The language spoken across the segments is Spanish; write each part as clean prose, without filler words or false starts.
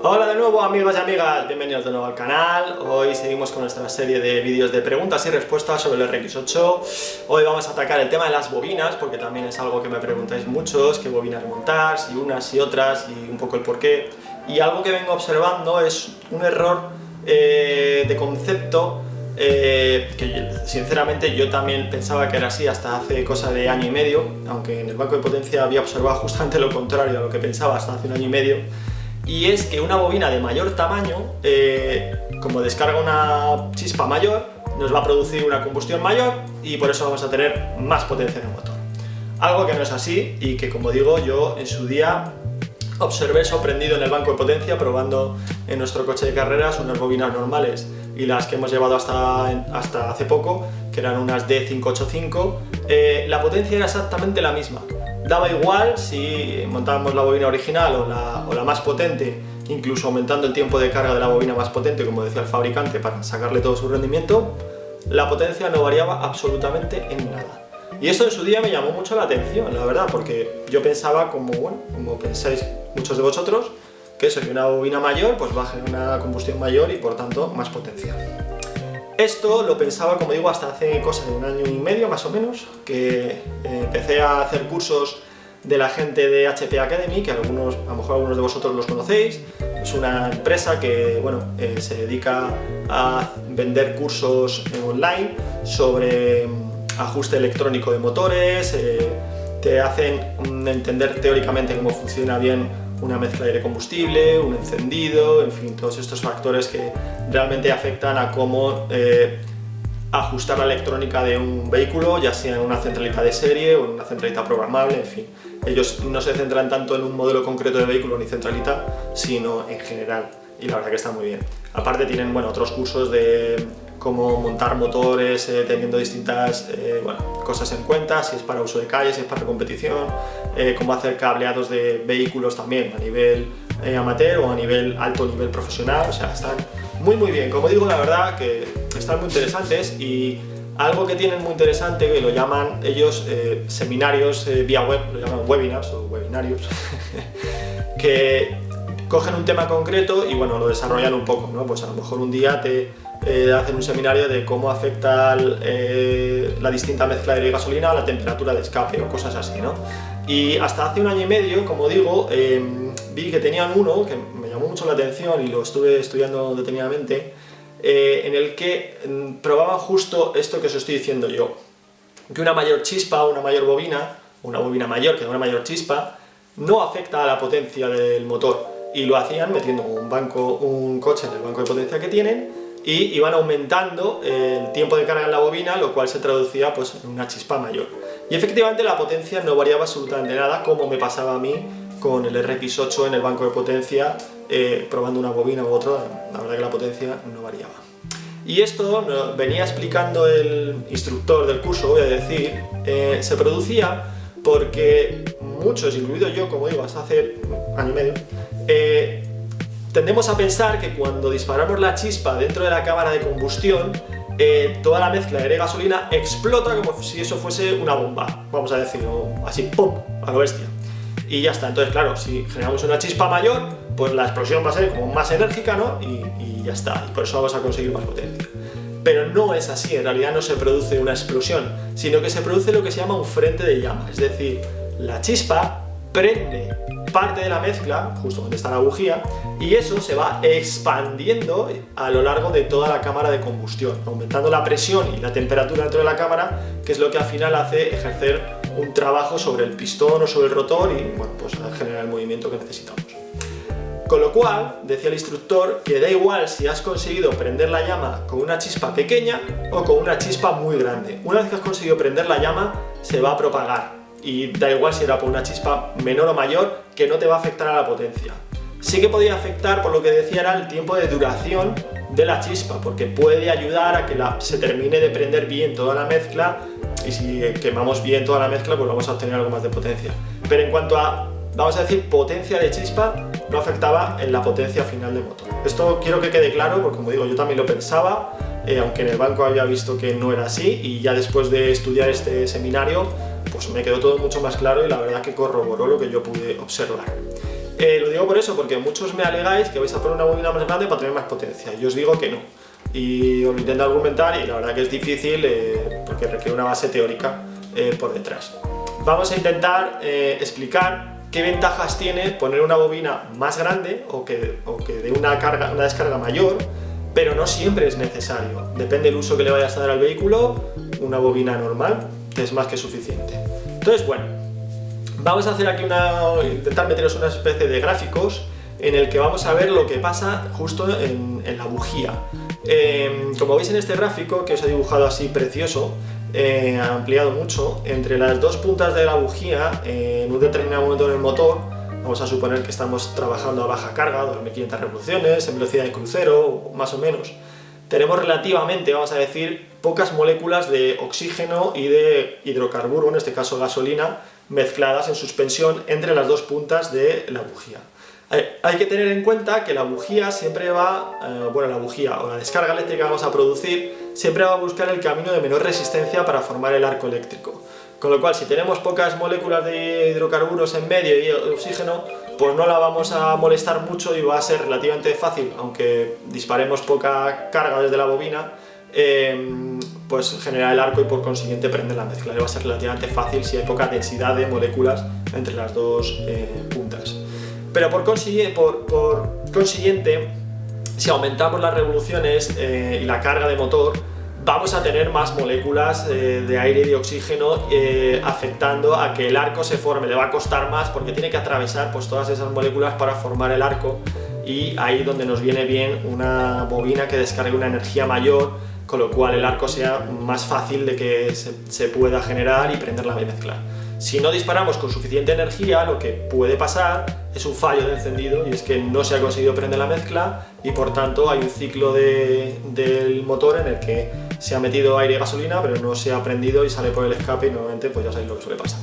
Hola de nuevo amigos y amigas, bienvenidos de nuevo al canal. Hoy seguimos con nuestra serie de vídeos de preguntas y respuestas sobre el RX8. Hoy vamos a atacar el tema de las bobinas, porque también es algo que me preguntáis muchos, qué bobinas montar, si unas y otras, y un poco el porqué. Y algo que vengo observando es un error de concepto que sinceramente yo también pensaba que era así hasta hace cosa de año y medio, aunque en el banco de potencia había observado justamente lo contrario a lo que pensaba hasta hace un año y medio. Y es que una bobina de mayor tamaño, como descarga una chispa mayor, nos va a producir una combustión mayor y por eso vamos a tener más potencia en el motor. Algo que no es así y que, como digo, yo en su día observé sorprendido en el banco de potencia probando en nuestro coche de carreras unas bobinas normales y las que hemos llevado hasta hace poco, que eran unas D585, la potencia era exactamente la misma. Daba igual si montábamos la bobina original o la más potente, incluso aumentando el tiempo de carga de la bobina más potente, como decía el fabricante, para sacarle todo su rendimiento, la potencia no variaba absolutamente en nada. Y esto en su día me llamó mucho la atención, la verdad, porque yo pensaba, como pensáis muchos de vosotros, que eso, que una bobina mayor pues va a generar una combustión mayor y por tanto más potencia. Esto lo pensaba, como digo, hasta hace cosa de un año y medio más o menos, que empecé a hacer cursos de la gente de HP Academy, que a lo mejor algunos de vosotros los conocéis. Es una empresa que se dedica a vender cursos online sobre ajuste electrónico de motores, te hacen entender teóricamente cómo funciona bien una mezcla de aire-combustible, un encendido, en fin, todos estos factores que realmente afectan a cómo ajustar la electrónica de un vehículo, ya sea en una centralita de serie o en una centralita programable, en fin. Ellos no se centran tanto en un modelo concreto de vehículo ni centralita, sino en general, y la verdad que está muy bien. Aparte tienen otros cursos de cómo montar motores teniendo distintas cosas en cuenta, si es para uso de calle, si es para competición, cómo hacer cableados de vehículos también a nivel amateur o a nivel alto nivel profesional, o sea, están muy bien. Como digo, la verdad que están muy interesantes, y algo que tienen muy interesante, que lo llaman ellos seminarios vía web, lo llaman webinars o webinarios, que cogen un tema concreto y lo desarrollan un poco, ¿no? Pues a lo mejor un día te hacen un seminario de cómo afecta la distinta mezcla de aire y gasolina a la temperatura de escape o cosas así, ¿no? Y hasta hace un año y medio, como digo, vi que tenían uno que me llamó mucho la atención y lo estuve estudiando detenidamente, en el que probaban justo esto que os estoy diciendo yo, que una mayor chispa, una mayor bobina, una bobina mayor que una mayor chispa, no afecta a la potencia del motor, y lo hacían metiendo un coche en el banco de potencia que tienen, y iban aumentando el tiempo de carga en la bobina, lo cual se traducía pues en una chispa mayor. Y efectivamente la potencia no variaba absolutamente nada, como me pasaba a mí con el RX8 en el banco de potencia, probando una bobina u otra. La verdad que la potencia no variaba. Y esto venía explicando el instructor del curso, voy a decir, se producía porque muchos, incluido yo, como digo, hasta hace año y medio, tendemos a pensar que cuando disparamos la chispa dentro de la cámara de combustión, toda la mezcla de aire y gasolina explota como si eso fuese una bomba, vamos a decirlo así, ¡pum!, a lo bestia. Y ya está. Entonces, claro, si generamos una chispa mayor, pues la explosión va a ser como más enérgica, ¿no? Y ya está, y por eso vamos a conseguir más potencia. Pero no es así, en realidad no se produce una explosión, sino que se produce lo que se llama un frente de llama, es decir, la chispa prende parte de la mezcla, justo donde está la bujía, y eso se va expandiendo a lo largo de toda la cámara de combustión, aumentando la presión y la temperatura dentro de la cámara, que es lo que al final hace ejercer un trabajo sobre el pistón o sobre el rotor y pues generar el movimiento que necesitamos. Con lo cual, decía el instructor, que da igual si has conseguido prender la llama con una chispa pequeña o con una chispa muy grande. Una vez que has conseguido prender la llama, se va a propagar. Y da igual si era por una chispa menor o mayor, que no te va a afectar a la potencia. Sí que podía afectar, por lo que decía, era el tiempo de duración de la chispa, porque puede ayudar a que se termine de prender bien toda la mezcla, y si quemamos bien toda la mezcla, pues vamos a obtener algo más de potencia. Pero en cuanto a, vamos a decir, potencia de chispa, no afectaba en la potencia final del motor. Esto quiero que quede claro, porque como digo, yo también lo pensaba, aunque en el banco había visto que no era así, y ya después de estudiar este seminario, pues me quedó todo mucho más claro y la verdad que corroboró lo que yo pude observar. Lo digo por eso, porque muchos me alegáis que vais a poner una bobina más grande para tener más potencia. Yo os digo que no. Y os lo intento argumentar y la verdad que es difícil porque requiere una base teórica por detrás. Vamos a intentar explicar qué ventajas tiene poner una bobina más grande o que dé una descarga mayor, pero no siempre es necesario. Depende del uso que le vayas a dar al vehículo, una bobina normal es más que suficiente. Entonces, bueno, vamos a hacer aquí intentar meteros una especie de gráficos en el que vamos a ver lo que pasa justo en la bujía. Como veis en este gráfico, que os he dibujado así precioso, ampliado mucho, entre las dos puntas de la bujía, en un determinado momento del motor, vamos a suponer que estamos trabajando a baja carga, 2500 revoluciones, en velocidad de crucero, más o menos, tenemos relativamente, vamos a decir, pocas moléculas de oxígeno y de hidrocarburo, en este caso gasolina, mezcladas en suspensión entre las dos puntas de la bujía. Hay que tener en cuenta que la bujía siempre va, la bujía o la descarga eléctrica que vamos a producir siempre va a buscar el camino de menor resistencia para formar el arco eléctrico. Con lo cual, si tenemos pocas moléculas de hidrocarburos en medio y oxígeno, pues no la vamos a molestar mucho y va a ser relativamente fácil, aunque disparemos poca carga desde la bobina, pues generar el arco y por consiguiente prender la mezcla. Va a ser relativamente fácil si hay poca densidad de moléculas entre las dos puntas. Pero por consiguiente, si aumentamos las revoluciones y la carga de motor, vamos a tener más moléculas de aire y de oxígeno afectando a que el arco se forme. Le va a costar más porque tiene que atravesar pues, todas esas moléculas para formar el arco, y ahí donde nos viene bien una bobina que descargue una energía mayor, con lo cual el arco sea más fácil de que se pueda generar y prender la mezcla. Si no disparamos con suficiente energía, lo que puede pasar es un fallo de encendido, y es que no se ha conseguido prender la mezcla y por tanto hay un ciclo del motor en el que se ha metido aire y gasolina pero no se ha prendido y sale por el escape, y normalmente pues ya sabéis lo que suele pasar.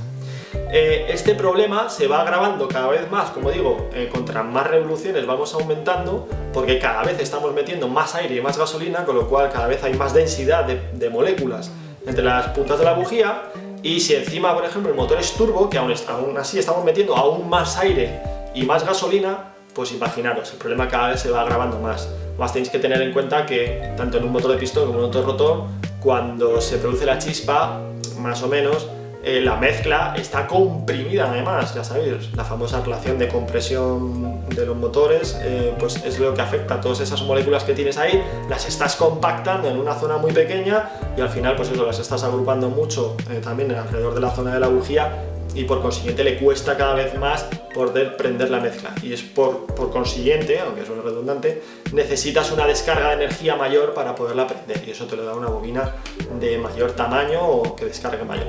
Este problema se va agravando cada vez más, como digo, contra más revoluciones vamos aumentando, porque cada vez estamos metiendo más aire y más gasolina, con lo cual cada vez hay más densidad de moléculas entre las puntas de la bujía. Y si encima, por ejemplo, el motor es turbo, que aún así estamos metiendo aún más aire y más gasolina, pues imaginaros, el problema cada vez se va agravando más. Más tenéis que tener en cuenta que tanto en un motor de pistón como en un motor rotor, cuando se produce la chispa, más o menos, la mezcla está comprimida además, ya sabéis, la famosa relación de compresión de los motores, pues es lo que afecta a todas esas moléculas que tienes ahí, las estás compactando en una zona muy pequeña y al final pues eso, las estás agrupando mucho también alrededor de la zona de la bujía, y por consiguiente le cuesta cada vez más poder prender la mezcla, y es por consiguiente, aunque suene redundante, necesitas una descarga de energía mayor para poderla prender, y eso te lo da una bobina de mayor tamaño o que descargue mayor,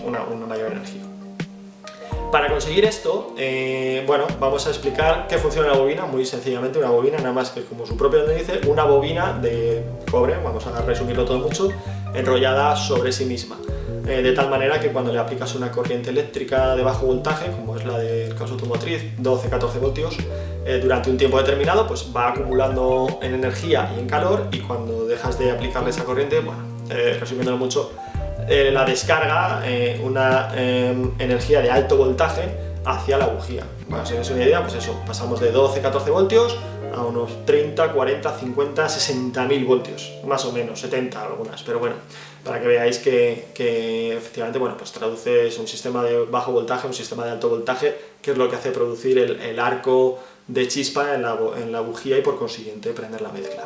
una mayor energía. Para conseguir esto, bueno, vamos a explicar qué funciona la bobina. Muy sencillamente, una bobina, nada más que como su propio nombre dice, una bobina de cobre, vamos a resumirlo todo mucho, enrollada sobre sí misma. De tal manera que cuando le aplicas una corriente eléctrica de bajo voltaje, como es la del caso automotriz, 12-14 voltios, durante un tiempo determinado, pues va acumulando en energía y en calor, y cuando dejas de aplicarle esa corriente, bueno, resumiéndolo mucho, la descarga una energía de alto voltaje hacia la bujía. Para que os hagáis una idea, pues eso, pasamos de 12-14 voltios a unos 30, 40, 50, 60.000 voltios, más o menos, 70 algunas, pero bueno, para que veáis que efectivamente, bueno, pues traduces un sistema de bajo voltaje a un sistema de alto voltaje, que es lo que hace producir el arco de chispa en la bujía y por consiguiente prender la mezcla.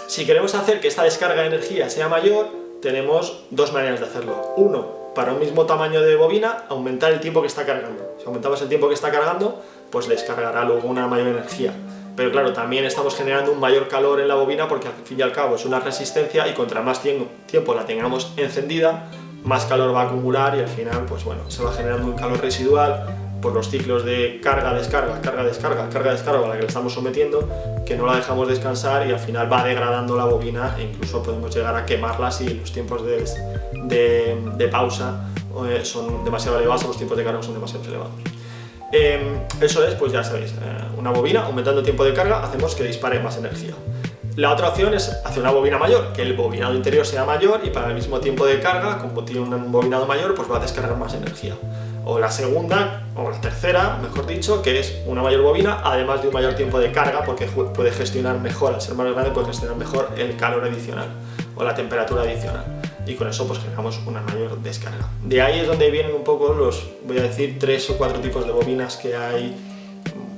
Si queremos hacer que esta descarga de energía sea mayor, tenemos dos maneras de hacerlo. Uno, para un mismo tamaño de bobina, aumentar el tiempo que está cargando. Si aumentamos el tiempo que está cargando, pues descargará luego una mayor energía. Pero claro, también estamos generando un mayor calor en la bobina, porque al fin y al cabo es una resistencia, y contra más tiempo la tengamos encendida, más calor va a acumular, y al final pues bueno, se va generando un calor residual por los ciclos de carga, descarga, carga, descarga, carga, descarga a la que le estamos sometiendo, que no la dejamos descansar y al final va degradando la bobina, e incluso podemos llegar a quemarla si los tiempos de pausa son demasiado elevados o los tiempos de carga son demasiado elevados. Eso es, pues ya sabéis, una bobina, aumentando el tiempo de carga, hacemos que dispare más energía. La otra opción es hacer una bobina mayor, que el bobinado interior sea mayor y para el mismo tiempo de carga, como tiene un bobinado mayor, pues va a descargar más energía. O la segunda, o la tercera, mejor dicho, que es una mayor bobina, además de un mayor tiempo de carga, porque puede gestionar mejor, al ser más grande, puede gestionar mejor el calor adicional o la temperatura adicional. Y con eso pues generamos una mayor descarga. De ahí es donde vienen un poco los, voy a decir, 3 o 4 tipos de bobinas que hay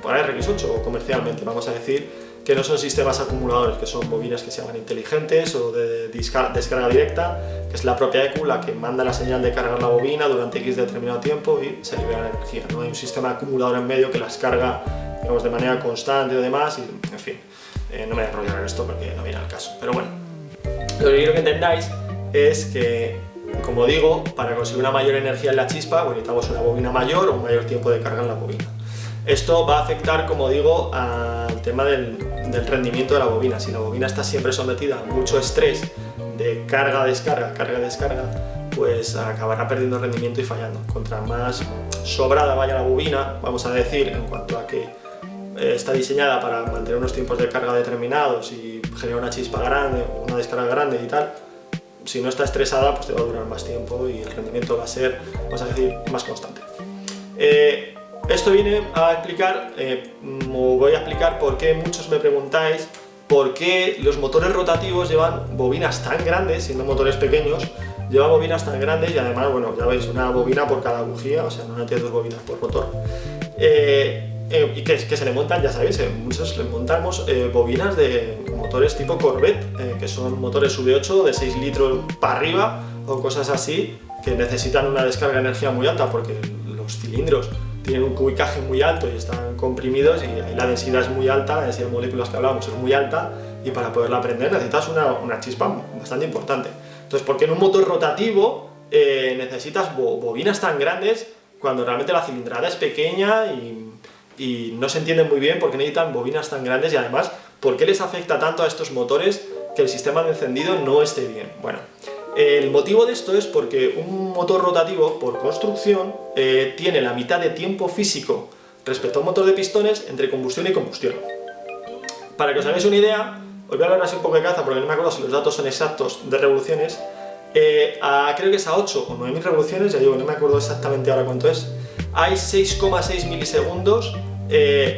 para RX8 o comercialmente, vamos a decir, que no son sistemas acumuladores, que son bobinas que se llaman inteligentes o de descarga directa, que es la propia ECU la que manda la señal de cargar la bobina durante X determinado tiempo y se libera la energía. No hay un sistema acumulador en medio que las carga, digamos, de manera constante o demás, y en fin, no me voy a enrollar en esto porque no viene al caso. Pero bueno, lo que quiero que entendáis es que, como digo, para conseguir una mayor energía en la chispa, pues necesitamos una bobina mayor o un mayor tiempo de carga en la bobina. Esto va a afectar, como digo, al tema del rendimiento de la bobina. Si la bobina está siempre sometida a mucho estrés de carga-descarga, carga-descarga, pues acabará perdiendo rendimiento y fallando. Contra más sobrada vaya la bobina, vamos a decir, en cuanto a que está diseñada para mantener unos tiempos de carga determinados y generar una chispa grande o una descarga grande y tal, si no está estresada, pues te va a durar más tiempo y el rendimiento va a ser, vamos a decir, más constante. Esto viene a explicar, voy a explicar por qué muchos me preguntáis por qué los motores rotativos llevan bobinas tan grandes, siendo motores pequeños, llevan bobinas tan grandes y además, bueno, ya veis, una bobina por cada bujía, o sea, normalmente 2 bobinas por motor. Y que se le montan, ya sabéis, muchos le montamos bobinas de motores tipo Corvette, que son motores V8 de 6 litros para arriba o cosas así, que necesitan una descarga de energía muy alta porque los cilindros tienen un cubicaje muy alto y están comprimidos y ahí la densidad es muy alta, la densidad de moléculas que hablábamos es muy alta y para poderla prender necesitas una chispa bastante importante. Entonces, ¿por qué en un motor rotativo necesitas bobinas tan grandes cuando realmente la cilindrada es pequeña y no se entiende muy bien por qué necesitan bobinas tan grandes y además por qué les afecta tanto a estos motores que el sistema de encendido no esté bien? Bueno, el motivo de esto es porque un motor rotativo, por construcción, tiene la mitad de tiempo físico respecto a un motor de pistones entre combustión y combustión. Para que os hagáis una idea, os voy a hablar así un poco de cabeza porque no me acuerdo si los datos son exactos de revoluciones, creo que es a 8 o 9.000 revoluciones, ya digo, no me acuerdo exactamente ahora cuánto es, hay 6,6 milisegundos,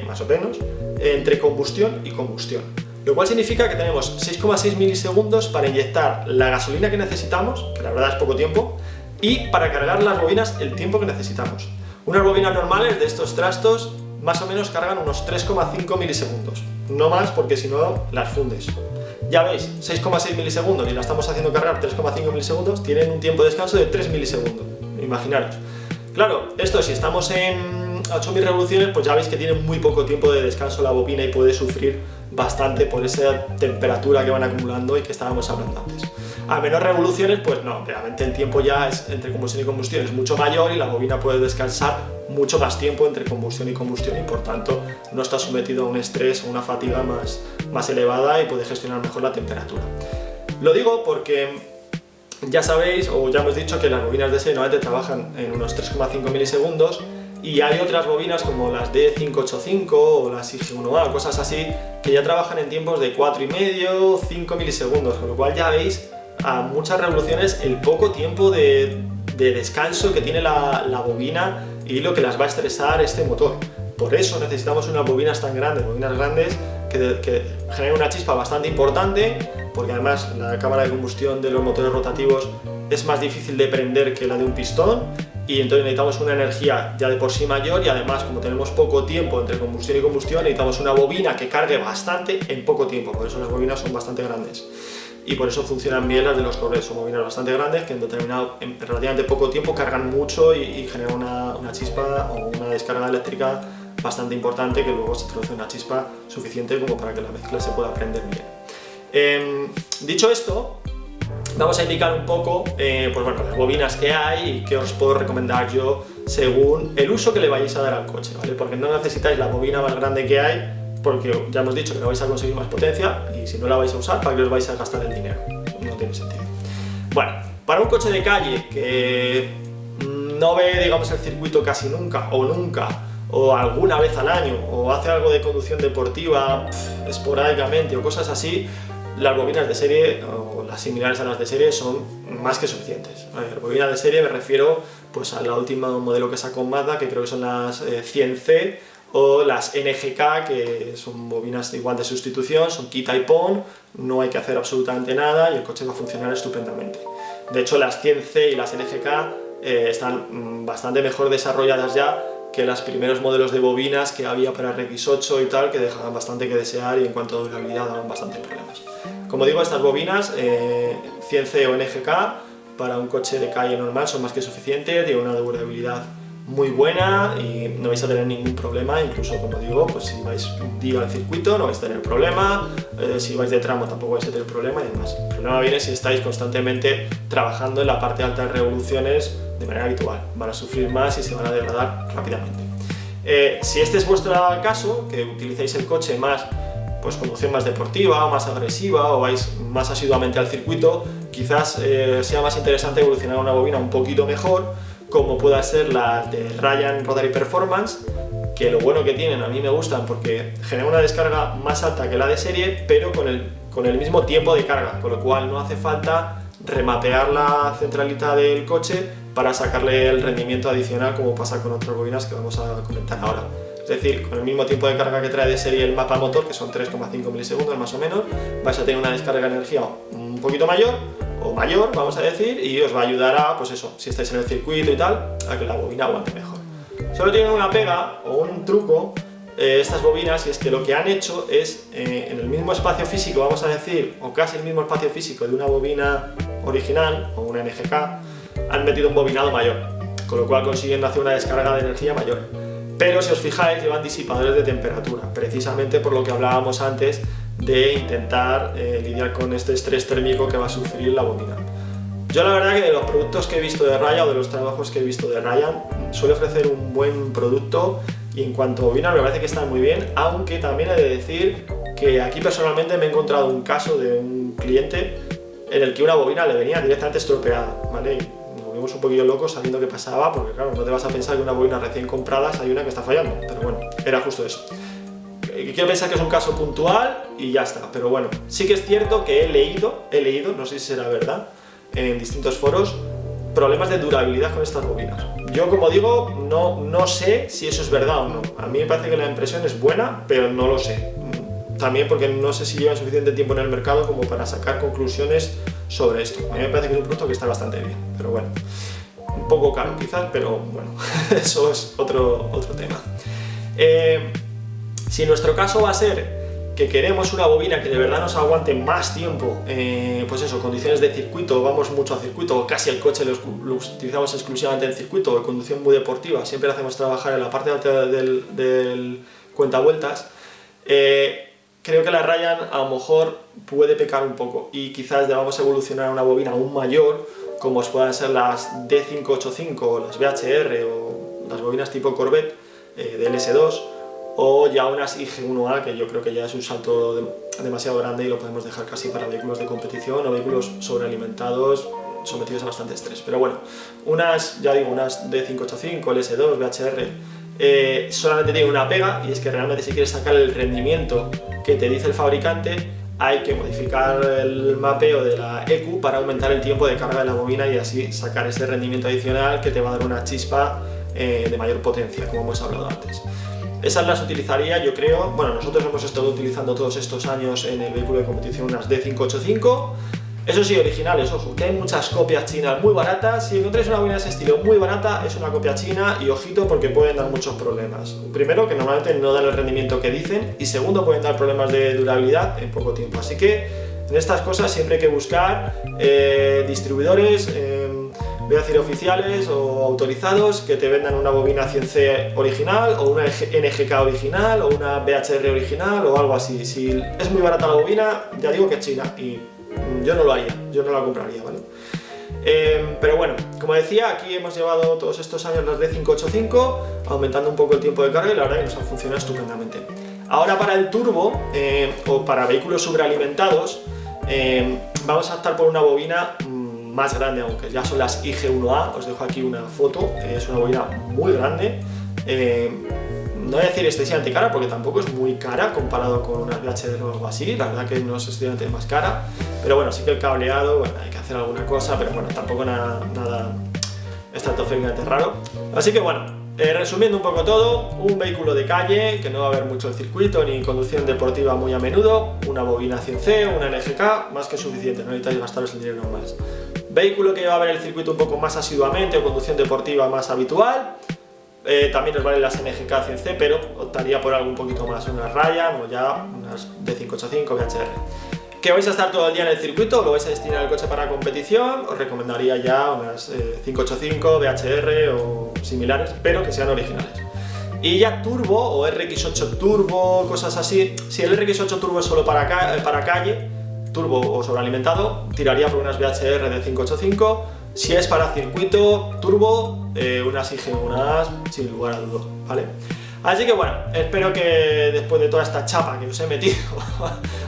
más o menos, entre combustión y combustión. Lo cual significa que tenemos 6,6 milisegundos para inyectar la gasolina que necesitamos, que la verdad es poco tiempo, y para cargar las bobinas el tiempo que necesitamos. Unas bobinas normales de estos trastos más o menos cargan unos 3,5 milisegundos. No más porque si no las fundes. Ya veis, 6,6 milisegundos y la estamos haciendo cargar 3,5 milisegundos, tienen un tiempo de descanso de 3 milisegundos. Imaginaros. Claro, esto si estamos en 8.000 revoluciones, pues ya veis que tiene muy poco tiempo de descanso la bobina y puede sufrir bastante por esa temperatura que van acumulando y que estábamos hablando antes. A menor revoluciones, pues no, realmente el tiempo ya es, entre combustión y combustión es mucho mayor y la bobina puede descansar mucho más tiempo entre combustión y combustión y por tanto no está sometido a un estrés o una fatiga más elevada y puede gestionar mejor la temperatura. Lo digo porque ya sabéis, o ya hemos dicho, que las bobinas de serie normalmente trabajan en unos 3,5 milisegundos y hay otras bobinas como las D585 o las IG1A o cosas así que ya trabajan en tiempos de 4,5, 5 milisegundos, con lo cual ya veis a muchas revoluciones el poco tiempo de descanso que tiene la bobina y lo que las va a estresar este motor. Por eso necesitamos unas bobinas tan grandes, bobinas grandes que generen una chispa bastante importante, porque además la cámara de combustión de los motores rotativos es más difícil de prender que la de un pistón y entonces necesitamos una energía ya de por sí mayor y además como tenemos poco tiempo entre combustión y combustión necesitamos una bobina que cargue bastante en poco tiempo, por eso las bobinas son bastante grandes. Y por eso funcionan bien las de los Corvette, son bobinas bastante grandes que en relativamente poco tiempo cargan mucho y generan una chispa o una descarga eléctrica bastante importante que luego se traduce en una chispa suficiente como para que la mezcla se pueda prender bien. Dicho esto, vamos a indicar un poco pues bueno, las bobinas que hay y qué os puedo recomendar yo según el uso que le vayáis a dar al coche, ¿vale? Porque no necesitáis la bobina más grande que hay, porque ya hemos dicho que no vais a conseguir más potencia y si no la vais a usar, ¿para qué os vais a gastar el dinero? No tiene sentido. Bueno, para un coche de calle que no ve, digamos, el circuito casi nunca o alguna vez al año o hace algo de conducción deportiva esporádicamente o cosas así, las bobinas de serie o las similares a las de serie son más que suficientes. A ver, bobinas de serie me refiero pues al último modelo que sacó Mazda, que creo que son las 100C, o las NGK, que son bobinas igual de sustitución, son quita y pon, no hay que hacer absolutamente nada y el coche va a funcionar estupendamente. De hecho, las 100C y las NGK están bastante mejor desarrolladas ya que los primeros modelos de bobinas que había para RX8 y tal, que dejaban bastante que desear y en cuanto a durabilidad daban bastantes problemas. Como digo, estas bobinas 100C o NGK para un coche de calle normal son más que suficientes, tienen una durabilidad muy buena y no vais a tener ningún problema. Incluso, como digo, pues si vais un día al circuito no vais a tener problema, si vais de tramo tampoco vais a tener problema y demás. El problema viene si estáis constantemente trabajando en la parte alta de revoluciones de manera habitual, van a sufrir más y se van a degradar rápidamente. Si este es vuestro caso, que utilizáis el coche más pues conducción más deportiva, más agresiva o vais más asiduamente al circuito, quizás sea más interesante evolucionar una bobina un poquito mejor, como pueda ser las de Ryan Rotary Performance, que lo bueno que tienen, a mí me gustan porque generan una descarga más alta que la de serie, pero con el mismo tiempo de carga, con lo cual no hace falta remapear la centralita del coche para sacarle el rendimiento adicional como pasa con otras bobinas que vamos a comentar ahora. Es decir, con el mismo tiempo de carga que trae de serie el mapa motor, que son 3,5 milisegundos más o menos, vais a tener una descarga de energía un poquito mayor, o mayor, vamos a decir, y os va a ayudar a, pues eso, si estáis en el circuito y tal, a que la bobina aguante mejor. Solo tienen una pega o un truco estas bobinas, y es que lo que han hecho es, en el mismo espacio físico, vamos a decir, o casi el mismo espacio físico de una bobina original, o una NGK, han metido un bobinado mayor, con lo cual consiguen hacer una descarga de energía mayor. Pero si os fijáis, llevan disipadores de temperatura, precisamente por lo que hablábamos antes de intentar lidiar con este estrés térmico que va a sufrir la bobina. Yo la verdad que de los productos que he visto de Ryan o de los trabajos que he visto de Ryan, suele ofrecer un buen producto y en cuanto a bobina me parece que están muy bien, aunque también he de decir que aquí personalmente me he encontrado un caso de un cliente en el que una bobina le venía directamente estropeada, ¿vale? Nos vimos un poquillo locos sabiendo qué pasaba, porque claro, no te vas a pensar que una bobina recién comprada hay una que está fallando, pero bueno, era justo eso. Quiero pensar que es un caso puntual y ya está, pero bueno, sí que es cierto que he leído, no sé si será verdad, en distintos foros, problemas de durabilidad con estas bobinas. Yo, como digo, no sé si eso es verdad o no. A mí me parece que la impresión es buena, pero no lo sé. También porque no sé si llevan suficiente tiempo en el mercado como para sacar conclusiones sobre esto. A mí me parece que es un producto que está bastante bien, pero bueno, un poco caro quizás, pero bueno, eso es otro tema. Si nuestro caso va a ser que queremos una bobina que de verdad nos aguante más tiempo, pues eso, condiciones de circuito, vamos mucho a circuito, o casi el coche lo utilizamos exclusivamente en circuito, o conducción muy deportiva, siempre lo hacemos trabajar en la parte alta del cuentavueltas, creo que la Ryan a lo mejor puede pecar un poco y quizás debamos evolucionar a una bobina aún mayor, como puedan ser las D585 o las BHR o las bobinas tipo Corvette del S2, o ya unas IG1A, que yo creo que ya es un salto demasiado grande y lo podemos dejar casi para vehículos de competición o vehículos sobrealimentados sometidos a bastante estrés. Pero bueno, unas, ya digo, unas D585, el S2, BHR, solamente tienen una pega, y es que realmente si quieres sacar el rendimiento que te dice el fabricante, hay que modificar el mapeo de la EQ para aumentar el tiempo de carga de la bobina y así sacar ese rendimiento adicional que te va a dar una chispa de mayor potencia, como hemos hablado antes. Esas las utilizaría, yo creo, bueno, nosotros hemos estado utilizando todos estos años en el vehículo de competición unas D585, eso sí, originales, ojo, que hay muchas copias chinas muy baratas. Si encontráis una bobina de ese estilo muy barata, es una copia china, y ojito porque pueden dar muchos problemas. Primero, que normalmente no dan el rendimiento que dicen, y segundo, pueden dar problemas de durabilidad en poco tiempo. Así que en estas cosas siempre hay que buscar distribuidores, voy a decir oficiales o autorizados, que te vendan una bobina 100C original o una NGK original o una BHR original o algo así. Si es muy barata la bobina, ya digo que es china y yo no lo haría, yo no la compraría, ¿vale? Pero bueno, como decía, aquí hemos llevado todos estos años las D585, aumentando un poco el tiempo de carga y la verdad que nos ha funcionado estupendamente. Ahora para el turbo o para vehículos sobrealimentados, vamos a optar por una bobina más grande, aunque ya son las IG1A, os dejo aquí una foto, es una bobina muy grande, no voy a decir excesivamente cara porque tampoco es muy cara comparado con unas VHR o algo así, la verdad que no es excesivamente más cara, pero bueno, sí que el cableado, bueno, hay que hacer alguna cosa, pero bueno, tampoco nada estratosféricamente raro. Así que bueno, resumiendo un poco todo, un vehículo de calle, que no va a haber mucho el circuito ni conducción deportiva muy a menudo, una bobina 100C, una NGK, más que suficiente, no necesitáis gastaros el dinero más. Vehículo que va a ver el circuito un poco más asiduamente o conducción deportiva más habitual. También os valen las NGK 100C, pero optaría por algo un poquito más, unas Ryan o ya unas D585 VHR. ¿Que vais a estar todo el día en el circuito o lo vais a destinar al coche para competición? Os recomendaría ya unas 585 VHR o similares, pero que sean originales. Y ya turbo o RX8 turbo, cosas así. Si el RX8 turbo es solo para calle, turbo o sobrealimentado, tiraría por unas VHR de 585. Si es para circuito turbo, unas IG, unas sin lugar a dudas, ¿vale? Así que bueno, espero que después de toda esta chapa que os he metido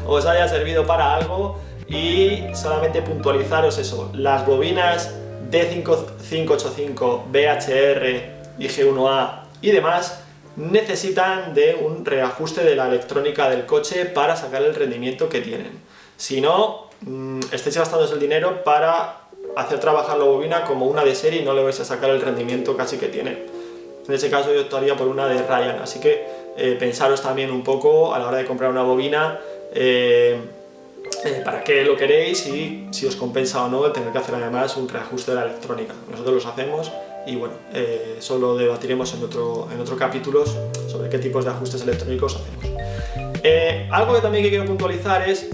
os haya servido para algo y solamente puntualizaros eso, las bobinas D585, VHR, IG1A y demás necesitan de un reajuste de la electrónica del coche para sacar el rendimiento que tienen. Si no, estáis gastándose el dinero para hacer trabajar la bobina como una de serie y no le vais a sacar el rendimiento casi que tiene. En ese caso yo optaría por una de Ryan, así que pensaros también un poco a la hora de comprar una bobina para qué lo queréis y si os compensa o no el tener que hacer además un reajuste de la electrónica. Nosotros los hacemos y bueno, eso lo debatiremos en otro capítulo sobre qué tipos de ajustes electrónicos hacemos. Algo que también quiero puntualizar es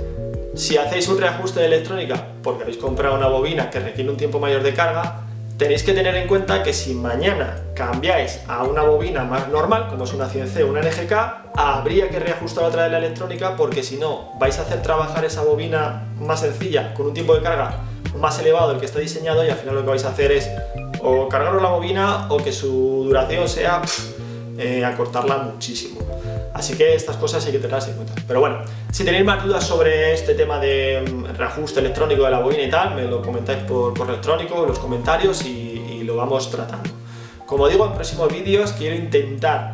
si hacéis un reajuste de electrónica porque habéis comprado una bobina que requiere un tiempo mayor de carga, tenéis que tener en cuenta que si mañana cambiáis a una bobina más normal, como es una 100C o una NGK, habría que reajustar otra vez la electrónica porque si no, vais a hacer trabajar esa bobina más sencilla con un tiempo de carga más elevado del que está diseñado y al final lo que vais a hacer es o cargaros la bobina o que su duración sea acortarla muchísimo. Así que estas cosas hay que tenerlas en cuenta. Pero bueno, si tenéis más dudas sobre este tema de reajuste electrónico de la bobina y tal, me lo comentáis por correo electrónico, en los comentarios y lo vamos tratando. Como digo, en próximos vídeos quiero intentar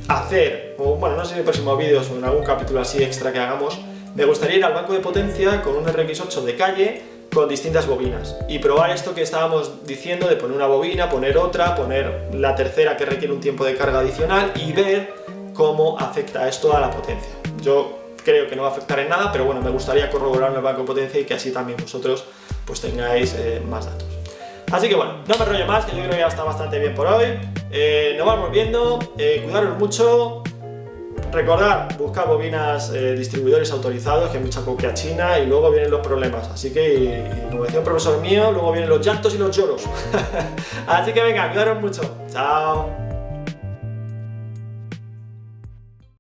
hacer, o bueno, no sé si en próximos vídeos o en algún capítulo así extra que hagamos, me gustaría ir al banco de potencia con un RX8 de calle con distintas bobinas y probar esto que estábamos diciendo de poner una bobina, poner otra, poner la tercera que requiere un tiempo de carga adicional y ver cómo afecta esto a la potencia. Yo creo que no va a afectar en nada, pero bueno, me gustaría corroborar en el banco de potencia y que así también vosotros pues tengáis más datos. Así que bueno, no me enrollo más, que yo creo que ya está bastante bien por hoy. Nos vamos viendo, cuidaros mucho. Recordad, buscar bobinas distribuidores autorizados, que hay mucha copia china y luego vienen los problemas. Así que, como decía un profesor mío, luego vienen los llantos y los lloros. Así que venga, cuidaros mucho. Chao.